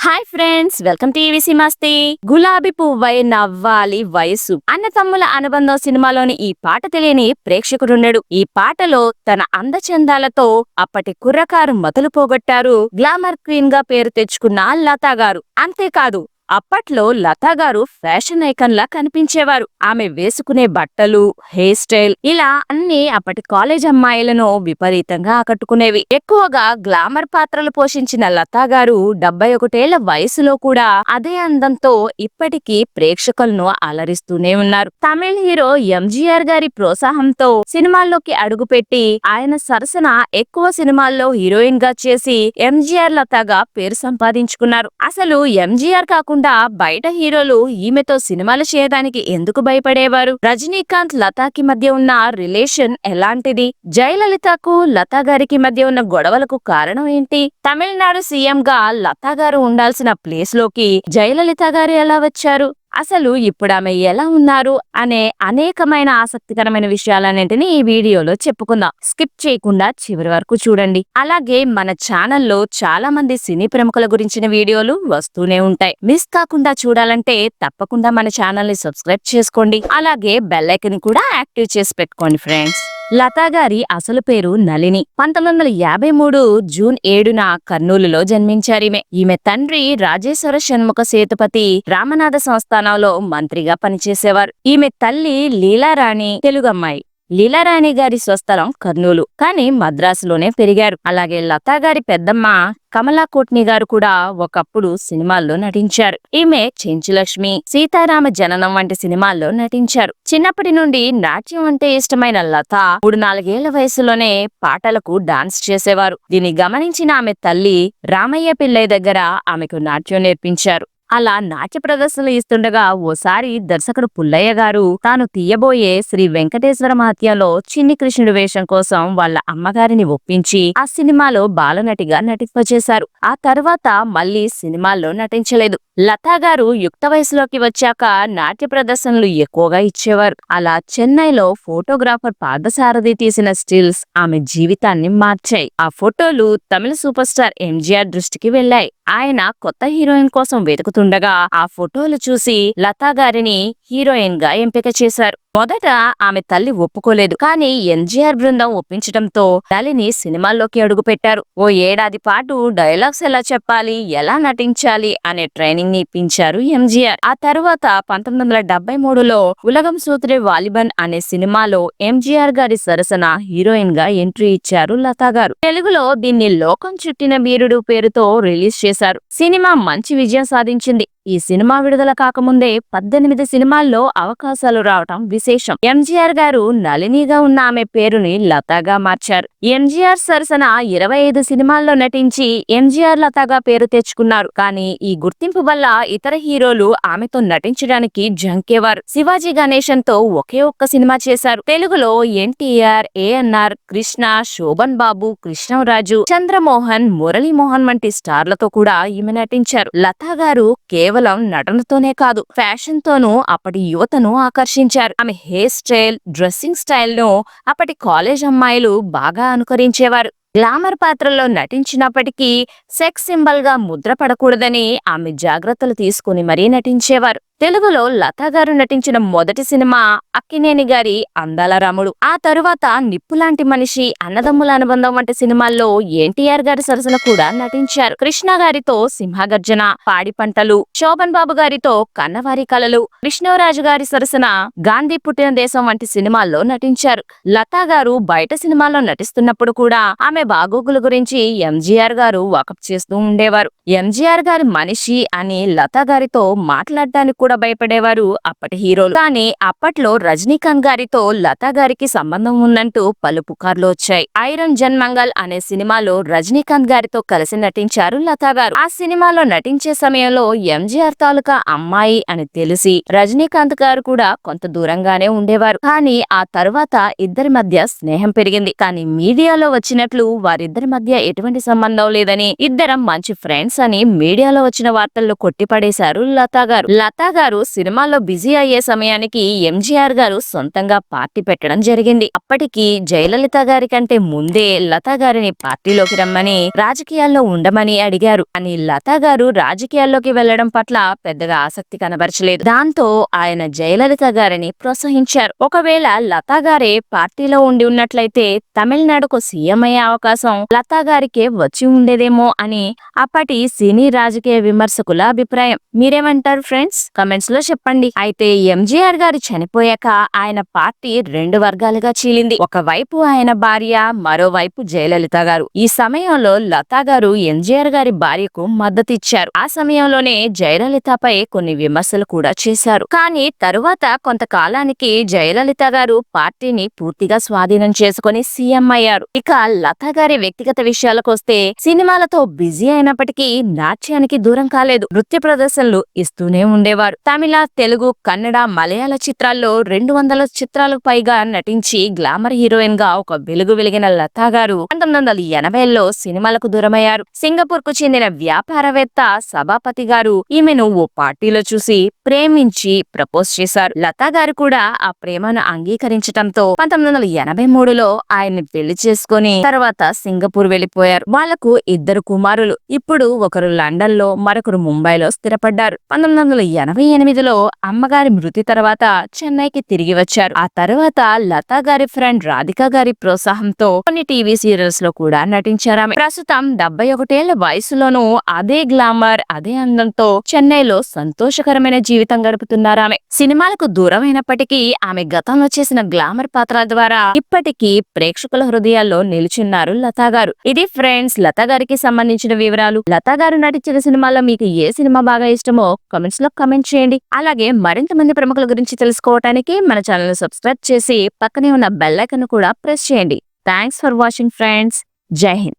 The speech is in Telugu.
Hi friends, welcome to EVC మస్తీ. గులాబీ పువ్వై నవ్వాలి వయసు అన్నతమ్ముల అనుబంధం సినిమాలోని ఈ పాట తెలియని ప్రేక్షకుడుండడు. ఈ పాటలో తన అందచందాలతో అప్పటి కుర్రకారు మతులు పోగొట్టారు గ్లామర్ క్వీన్ గా పేరు తెచ్చుకున్న లతా గారు. అంతేకాదు, అప్పట్లో లతా గారు ఫ్యాషన్ ఐకాన్ లా కనిపించేవారు. ఆమె వేసుకునే బట్టలు, హెయిర్ స్టైల్ ఇలా అన్ని అప్పటి కాలేజ్ అమ్మాయిలను విపరీతంగా ఆకట్టుకునేవి. ఎక్కువగా గ్లామర్ పాత్రలు పోషించిన లతా గారు 71 వయసులో కూడా అదే అందంతో ఇప్పటికీ ప్రేక్షకులను అలరిస్తూనే ఉన్నారు. తమిళ హీరో ఎంజీఆర్ గారి ప్రోత్సాహంతో సినిమాల్లోకి అడుగుపెట్టి ఆయన సరసన ఎక్కువ సినిమాల్లో హీరోయిన్ గా చేసి ఎంజీఆర్ లతాగా పేరు సంపాదించుకున్నారు. అసలు ఎంజీఆర్ కాకుండా బయట హీరోలు ఈమెతో సినిమాలు చేయడానికి ఎందుకు భయపడేవారు? రజనీకాంత్ లతాకి మధ్య ఉన్న రిలేషన్ ఎలాంటిది? జయలలితకు లతా గారికి మధ్య ఉన్న గొడవలకు కారణం ఏంటి? తమిళనాడు సీఎం గా లతా గారు ఉండాల్సిన ప్లేస్ లోకి జయలలిత గారు ఎలా వచ్చారు? అసలు ఇప్పుడు ఆమె ఎలా ఉన్నారు అనే అనేకమైన ఆసక్తికరమైన విషయాలన్నింటినీ ఈ వీడియోలో చెప్పుకుందాం. స్కిప్ చేయకుండా చివరి వరకు చూడండి. అలాగే మన ఛానల్లో చాలా మంది సినీ ప్రముఖుల గురించిన వీడియోలు వస్తూనే ఉంటాయి. మిస్ కాకుండా చూడాలంటే తప్పకుండా మన ఛానల్ ని సబ్స్క్రైబ్ చేసుకోండి. అలాగే బెల్ ఐకాన్ కూడా యాక్టివ్ చేసి పెట్టుకోండి ఫ్రెండ్స్. లతా గారి అసలు పేరు నళిని. 1953 జూన్ 7న కర్నూలులో జన్మించారీమె. ఈమె తండ్రి రాజేశ్వర షణ్ముఖ సేతుపతి రామనాథ సంస్థానంలో మంత్రిగా పనిచేసేవారు. ఈమె తల్లి లీలారాణి తెలుగమ్మాయి. లీలారాణి గారి స్వస్థలం కర్నూలు, కానీ మద్రాసులోనే పెరిగారు. అలాగే లతా గారి పెద్దమ్మ కమలా కోట్ని గారు కూడా ఒకప్పుడు సినిమాల్లో నటించారు. ఈమె చెంచులక్ష్మి, సీతారామ జననం వంటి సినిమాల్లో నటించారు. చిన్నప్పటి నుండి నాట్యం అంటే ఇష్టమైన లత 3-4 వయసులోనే పాటలకు డాన్స్ చేసేవారు. దీన్ని గమనించిన ఆమె తల్లి రామయ్య పిల్లయ్య దగ్గర ఆమెకు నాట్యం నేర్పించారు. అలా నాట్య ప్రదర్శనలు ఇస్తుండగా ఓసారి దర్శకుడు పుల్లయ్య గారు తాను తీయబోయే శ్రీ వెంకటేశ్వర మహత్యంలో చిన్ని కృష్ణుడి వేషం కోసం వాళ్ళ అమ్మగారిని ఒప్పించి ఆ సినిమాలో బాలనటిగా నటింపజేశారు. ఆ తర్వాత మళ్లీ సినిమాల్లో నటించలేదు. లతా గారు యుక్త వయసులోకి వచ్చాక నాట్య ప్రదర్శనలు ఎక్కువగా ఇచ్చేవారు. అలా చెన్నైలో ఫోటోగ్రాఫర్ పార్థసారథి తీసిన స్టిల్స్ ఆమె జీవితాన్ని మార్చాయి. ఆ ఫోటోలు తమిళ సూపర్ స్టార్ ఎంజీఆర్ దృష్టికి వెళ్లాయి. ఆయన కొత్త హీరోయిన్ కోసం వెతుకుతుండగా ఆ ఫోటోలు చూసి లతా గారిని హీరోయిన్ గా ఎంపిక చేశారు. మొదట ఆమె తల్లి ఒప్పుకోలేదు, కానీ ఎంజీఆర్ బృందం ఒప్పించడంతో నళిని సినిమాల్లోకి అడుగుపెట్టారు. ఓ ఏడాది పాటు డైలాగ్స్ ఎలా చెప్పాలి, ఎలా నటించాలి అనే ట్రైనింగ్ ని ఇప్పించారు ఎంజీఆర్. ఆ తర్వాత 1973లో ఉలగం సూత్రే వాలిబన్ అనే సినిమాలో ఎంజీఆర్ గారి సరసన హీరోయిన్ గా ఎంట్రీ ఇచ్చారు లతా గారు. తెలుగులో దీన్ని లోకం చుట్టిన వీరుడు పేరుతో రిలీజ్ చేశారు. సినిమా మంచి విజయం సాధించింది. ఈ సినిమా విడుదల కాకముందే 18 సినిమాల్లో అవకాశాలు రావటం విశేషం. ఎంజీఆర్ గారు నళినిగా ఉన్న ఆమె పేరుని లతాగా మార్చారు. ఎంజీఆర్ సరసన 25 సినిమాల్లో నటించి ఎంజీఆర్ లతాగా పేరు తెచ్చుకున్నారు. కానీ ఈ గుర్తింపు వల్ల ఇతర హీరోలు ఆమెతో నటించడానికి జంకేవారు. శివాజీ గణేశన్ తో ఒకే ఒక్క సినిమా చేశారు. తెలుగులో ఎన్టీఆర్, ఏఎన్ఆర్, కృష్ణ, శోభన్ బాబు, కృష్ణరాజు, చంద్రమోహన్, మురళీమోహన్ వంటి స్టార్లతో కూడా ఈమె నటించారు. లతా గారు కేవలం నటనతోనే కాదు, ఫ్యాషన్ తోనూ అప్పటి యువతను ఆకర్షించారు. ఆమె హెయిర్ స్టైల్, డ్రెస్సింగ్ స్టైల్ ను అప్పటి కాలేజ్ అమ్మాయిలు బాగా అనుకరించేవారు. గ్లామర్ పాత్రల్లో నటించినప్పటికీ సెక్స్ సింబల్ గా ముద్ర పడకూడదని ఆమె జాగ్రత్తలు తీసుకుని మరీ నటించేవారు. తెలుగులో లతా గారు నటించిన మొదటి సినిమా అక్కినేని గారి అందాల రాముడు. ఆ తరువాత నిప్పులాంటి మనిషి, అన్నదమ్ముల అనుబంధం వంటి సినిమాల్లో ఎన్టీఆర్ గారి సరసన కూడా నటించారు. కృష్ణ గారితో సింహగర్జన, పాడి పంటలు, శోభన్ బాబు గారితో కన్నవారి కలలు, కృష్ణరాజు గారి సరసన గాంధీ పుట్టిన దేశం వంటి సినిమాల్లో నటించారు. లతా గారు బయట సినిమాల్లో నటిస్తున్నప్పుడు కూడా ఆమె బాగోగుల గురించి ఎంజీఆర్ గారు వాకప్ చేస్తూ ఉండేవారు. ఎంజీఆర్ గారి మనిషి అని లతా గారితో మాట్లాడడానికి కూడా భయపడేవారు అప్పటి హీరోలు. కానీ అప్పట్లో రజనీకాంత్ గారితో లతా గారికి సంబంధం ఉందంటూ పలు పుకార్లు వచ్చాయి. ఐరన్ జన్ మంగల్ అనే సినిమాలో రజనీకాంత్ గారితో కలిసి నటించారు లతా గారు. ఆ సినిమాలో నటించే సమయంలో ఎంజీఆర్ తాలూకా అమ్మాయి అని తెలిసి రజనీకాంత్ గారు కూడా కొంత దూరంగానే ఉండేవారు. కానీ ఆ తరువాత ఇద్దరి మధ్య స్నేహం పెరిగింది. కానీ మీడియాలో వచ్చినట్లు వారిద్దరి మధ్య ఎటువంటి సంబంధం లేదని, ఇద్దరం మంచి ఫ్రెండ్స్ అని మీడియాలో వచ్చిన వార్తల్లో కొట్టిపడేశారు లతా గారు. లతా గారు సినిమాల్లో బిజీ అయ్యే సమయానికి ఎంజీఆర్ గారు సొంతంగా పార్టీ పెట్టడం జరిగింది. అప్పటికి జయలలిత గారి కంటే ముందే లతా గారిని పార్టీలోకి రమ్మని, రాజకీయాల్లో ఉండమని అడిగారు. అని లతా గారు రాజకీయాల్లోకి వెళ్లడం పట్ల పెద్దగా ఆసక్తి కనబరచలేదు. దాంతో ఆయన జయలలిత గారిని ప్రోత్సహించారు. ఒకవేళ లతా గారే పార్టీలో ఉండి ఉన్నట్లయితే తమిళనాడుకు సీఎం అయ్యే అవకాశం లతా గారికే వచ్చి ఉండేదేమో అని అప్పటి సినీ రాజకీయ విమర్శకుల అభిప్రాయం. మీరేమంటారు ఫ్రెండ్స్? కమెంట్స్ లో చెప్పండి. అయితే ఎంజీఆర్ గారు చనిపోయాక ఆయన పార్టీ రెండు వర్గాలుగా చీలింది. ఒకవైపు ఆయన భార్య, మరోవైపు జయలలిత గారు. ఈ సమయంలో లతా గారు ఎంజీఆర్ గారి భార్యకు మద్దతిచ్చారు. ఆ సమయంలోనే జయలలితపై కొన్ని విమర్శలు కూడా చేశారు. కానీ తరువాత కొంతకాలానికి జయలలిత గారు పార్టీని పూర్తిగా స్వాధీనం చేసుకుని సీఎం అయ్యారు. ఇక లతా గారి వ్యక్తిగత విషయాలకొస్తే సినిమాలతో బిజీ అయినప్పటికీ నాట్యానికి దూరం కాలేదు. నృత్య ప్రదర్శనలు ఇస్తూనే ఉండేవారు. తమిళ, తెలుగు, కన్నడ, మలయాళ చిత్రాల్లో 200 చిత్రాలకు పైగా నటించి గ్లామర్ హీరోయిన్ గా ఒక వెలుగు వెలిగిన లతా గారు 1980లో సినిమాలకు దూరమయ్యారు. సింగపూర్ కు చెందిన వ్యాపారవేత్త సభాపతి గారు ఈమెను ఓ పార్టీలో చూసి ప్రేమించి ప్రపోజ్ చేశారు. లతా గారు కూడా ఆ ప్రేమను అంగీకరించటంతో 1983లో ఆయన్ని పెళ్లి చేసుకుని తర్వాత సింగపూర్ వెళ్లిపోయారు. వాళ్లకు 2 కుమారులు. ఇప్పుడు ఒకరు లండన్ లో, మరొకరు ముంబైలో స్థిరపడ్డారు. 1988లో అమ్మగారి మృతి తర్వాత చెన్నైకి తిరిగి వచ్చారు. ఆ తర్వాత లతా గారి ఫ్రెండ్ రాధికా గారి ప్రోత్సాహంతో కొన్ని టీవీ సీరియల్స్ లో కూడా నటించారామె. ప్రస్తుతం 71 ఏళ్ల వయసులోనూ అదే గ్లామర్, అదే అందంతో చెన్నైలో సంతోషకరమైన జీవితం గడుపుతున్నారామె. సినిమాలకు దూరమైనప్పటికీ ఆమె గతంలో చేసిన గ్లామర్ పాత్రల ద్వారా ఇప్పటికీ ప్రేక్షకుల హృదయాల్లో నిలుచున్నారు లతా గారు. ఇది ఫ్రెండ్స్ లతా గారికి సంబంధించిన వివరాలు. లతా గారు నటించిన సినిమాలో మీకు ఏ సినిమా బాగా ఇష్టమో కామెంట్స్ లో కామెంట్ చేయండి. అలాగే మరింత మంది ప్రముఖుల గురించి తెలుసుకోవడానికి మన ఛానల్ ని సబ్స్క్రైబ్ చేసి పక్కనే ఉన్న బెల్ ఐకాన్ కూడా ప్రెస్ చేయండి. Thanks for watching friends. జై హింద్.